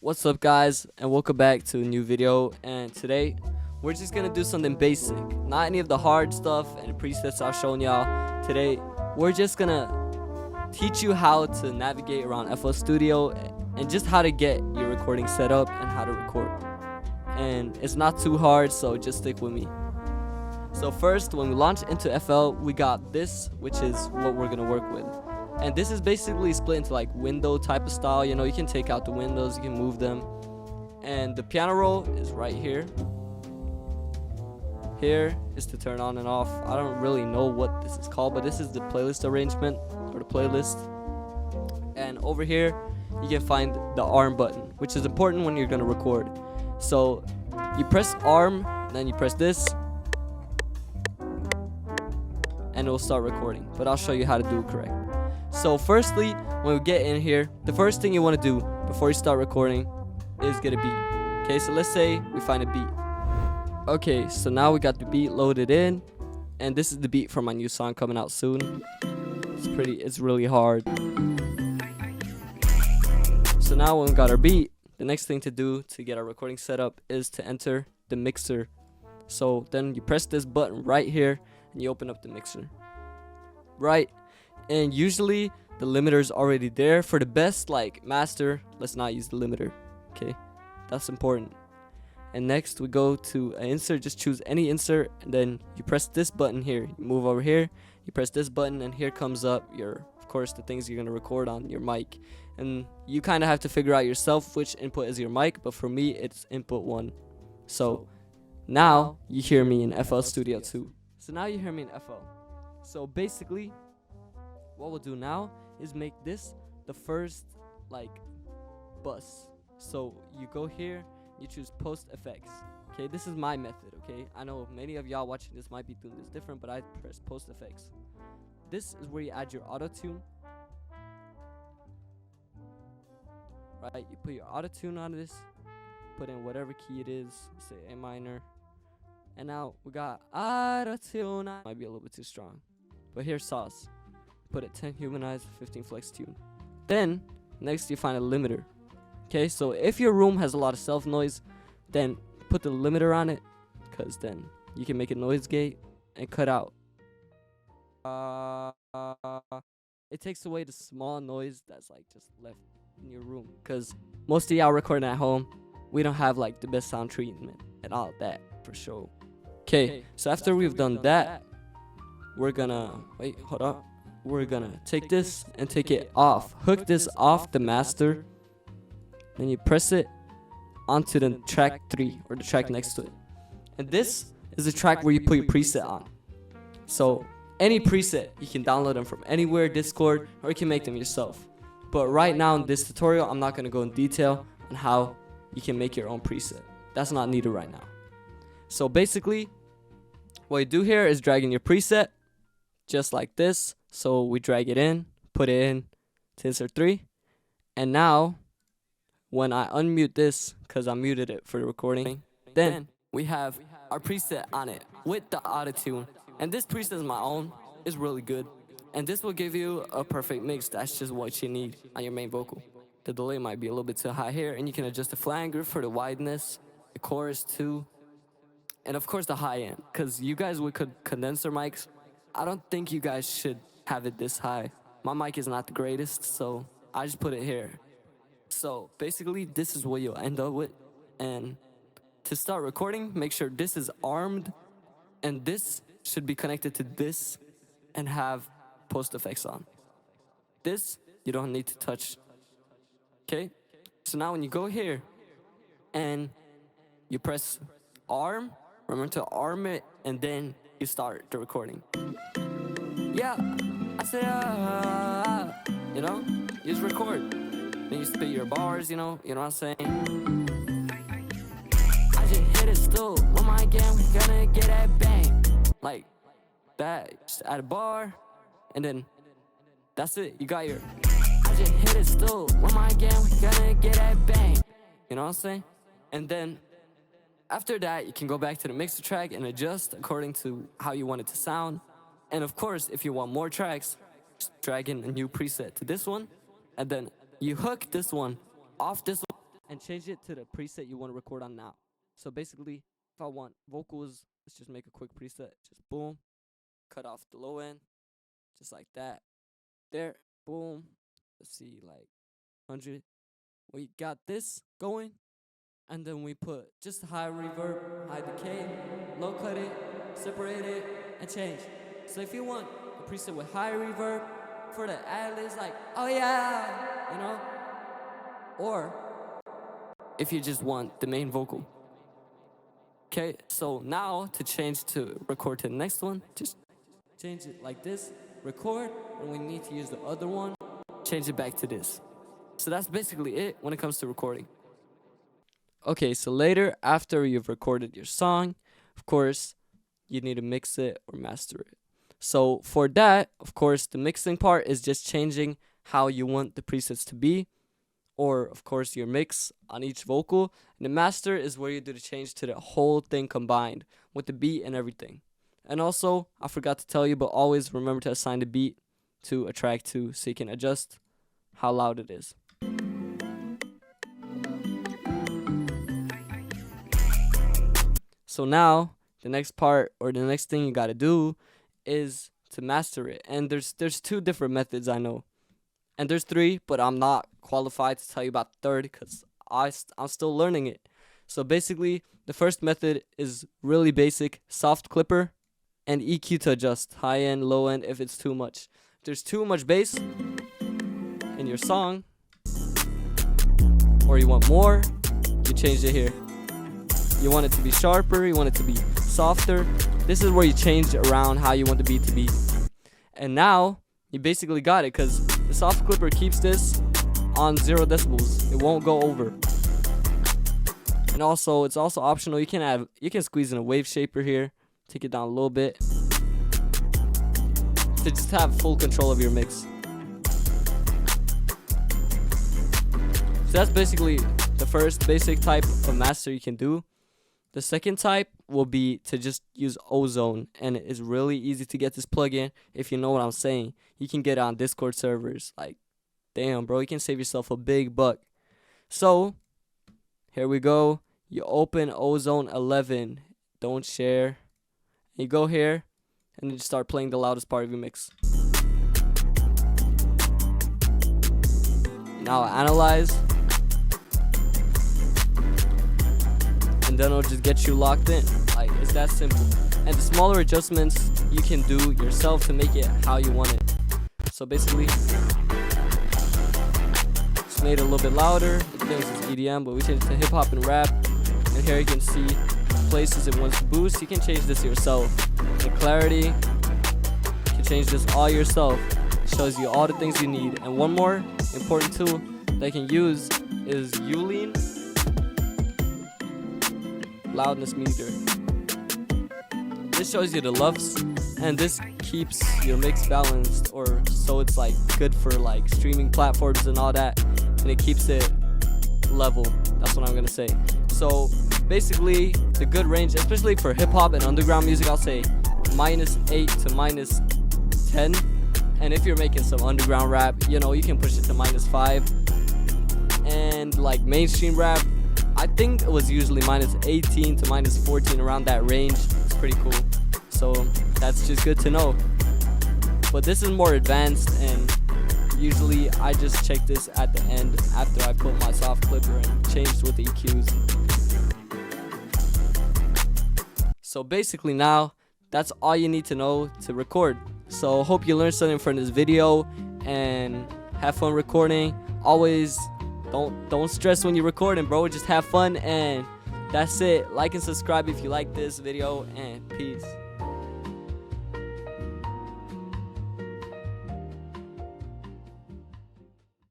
What's up, guys, and welcome back to a new video. And today we're just gonna do something basic, not any of the hard stuff and the presets I've shown y'all. Today we're just gonna teach you how to navigate around FL Studio and just how to get your recording set up and how to record. And it's not too hard, so just stick with me. So first, when we launch into FL, we got this, which is what we're gonna work with. And this is basically split into like window type of style. You know, you can take out the windows, you can move them. And the piano roll is right here. Here is to turn on and off. I don't really know what this is called, but this is the playlist arrangement or the playlist. And over here, you can find the arm button, which is important when you're gonna record. So you press arm, then you press this, and it will start recording. But I'll show you how to do it correct. So firstly, when we get in here, the first thing you want to do before you start recording is get a beat. Okay, so let's say we find a beat. Okay, so now we got the beat loaded in, and this is the beat for my new song coming out soon. It's really hard. So now when we got our beat, the next thing to do to get our recording set up is to enter the mixer. So then you press this button right here and you open up the mixer. Right. And usually the limiter is already there. For the best like master, let's not use the limiter. Okay, that's important. And next we go to an insert. Just choose any insert, and then you press this button here. You move over here, you press this button, and here comes up your, of course, the things you're gonna record on your mic. And you kind of have to figure out yourself which input is your mic, but for me it's input 1. So now you hear me in FL Studio 2. So now you hear me in FL. So basically, what we'll do now is make this the first like bus. So you go here, you choose post effects. Okay, this is my method. Okay, I know many of y'all watching this might be doing this different, but I press post effects. This is where you add your auto tune. Right, you put your auto tune on this, put in whatever key it is, say A minor, and now we got auto tune. Might be a little bit too strong, but here's sauce. Put it 10 humanize, 15 flex tune. Then next you find a limiter. Okay, so if your room has a lot of self noise, then put the limiter on it, because then you can make a noise gate and cut out. It takes away the small noise that's like just left in your room, because most of y'all recording at home, we don't have like the best sound treatment and all that for sure. Okay, so after we've done that, we're gonna hold up. We're gonna take this and take it off. Hook this off the master. Then you press it onto the track 3 or the track next to it. And this is the track where you put your preset on. So any preset, you can download them from anywhere, Discord, or you can make them yourself. But right now in this tutorial, I'm not gonna go in detail on how you can make your own preset. That's not needed right now. So basically, what you do here is drag in your preset, just like this. So we drag it in, put it in to insert 3. And now, when I unmute this, because I muted it for the recording, then we have our preset on it with the auto-tune. And this preset is my own. It's really good. And this will give you a perfect mix. That's just what you need on your main vocal. The delay might be a little bit too high here, and you can adjust the flanger for the wideness, the chorus too, and of course the high end. Because you guys with condenser mics, I don't think you guys should have it this high. My mic is not the greatest, so I just put it here. So basically, this is what you'll end up with. And to start recording, make sure this is armed, and this should be connected to this and have post effects on. This you don't need to touch. Okay, so now when you go here and you press arm, remember to arm it, and then you start the recording. Yeah, I say, you know, you just record. Then you spit your bars, you know what I'm saying? I just hit it still, with my game, we gonna get that bang. Like that, just add a bar, and then that's it, you got your, I just hit it still, with my game, we gonna get that bang. You know what I'm saying? And then after that, you can go back to the mixer track and adjust according to how you want it to sound. And of course, if you want more tracks, just drag in a new preset to this one, and then you hook this one off this one, and change it to the preset you want to record on now. So basically, if I want vocals, let's just make a quick preset. Just boom, cut off the low end, just like that. There, boom. Let's see, like 100. We got this going, and then we put just high reverb, high decay, low cut it, separate it, and change. So if you want a preset with high reverb for the ad-libs, like, oh yeah, you know, or if you just want the main vocal. Okay, so now to change to record to the next one, just change it like this, record, and we need to use the other one, change it back to this. So that's basically it when it comes to recording. Okay, so later, after you've recorded your song, of course, you need to mix it or master it. So for that, of course, the mixing part is just changing how you want the presets to be, or of course your mix on each vocal. And the master is where you do the change to the whole thing combined with the beat and everything. And also, I forgot to tell you, but always remember to assign the beat to a track 2 so you can adjust how loud it is. So now the next part, or the next thing you gotta do, is to master it. And there's 2 different methods, I know. And there's 3, but I'm not qualified to tell you about the third because I'm still learning it. So basically, the first method is really basic, soft clipper and EQ to adjust, high end, low end if it's too much. If there's too much bass in your song, or you want more, you change it here. You want it to be sharper, you want it to be softer. This is where you change around how you want the beat to be. And now, you basically got it, because the soft clipper keeps this on 0 decibels. It won't go over. And also, it's also optional. You can squeeze in a wave shaper here, take it down a little bit, to just have full control of your mix. So that's basically the first basic type of master you can do. The second type will be to just use Ozone, and it is really easy to get this plugin if you know what I'm saying. You can get it on Discord servers. Like, damn, bro, you can save yourself a big buck. So, here we go. You open Ozone 11, don't share. You go here, and you just start playing the loudest part of your mix. Now analyze. And then it'll just get you locked in. Like, it's that simple. And the smaller adjustments you can do yourself to make it how you want it. So basically, just made it a little bit louder. It thinks it's EDM, but we changed it to hip hop and rap. And here you can see places it wants to boost. You can change this yourself. The clarity, you can change this all yourself. It shows you all the things you need. And one more important tool that you can use is yall loudness meter. This shows you the LUFS, and this keeps your mix balanced, or so it's like good for like streaming platforms and all that, and it keeps it level. That's what I'm gonna say. So basically, the good range, especially for hip hop and underground music, I'll say -8 to -10. And if you're making some underground rap, you know, you can push it to -5. And like mainstream rap, I think it was usually -18 to -14, around that range. It's pretty cool. So that's just good to know. But this is more advanced, and usually I just check this at the end after I put my soft clipper and changed with the EQs. So basically now, that's all you need to know to record. So hope you learned something from this video, and have fun recording. Always don't stress when you're recording, bro. Just have fun, and that's it. Like and subscribe if you like this video, and peace.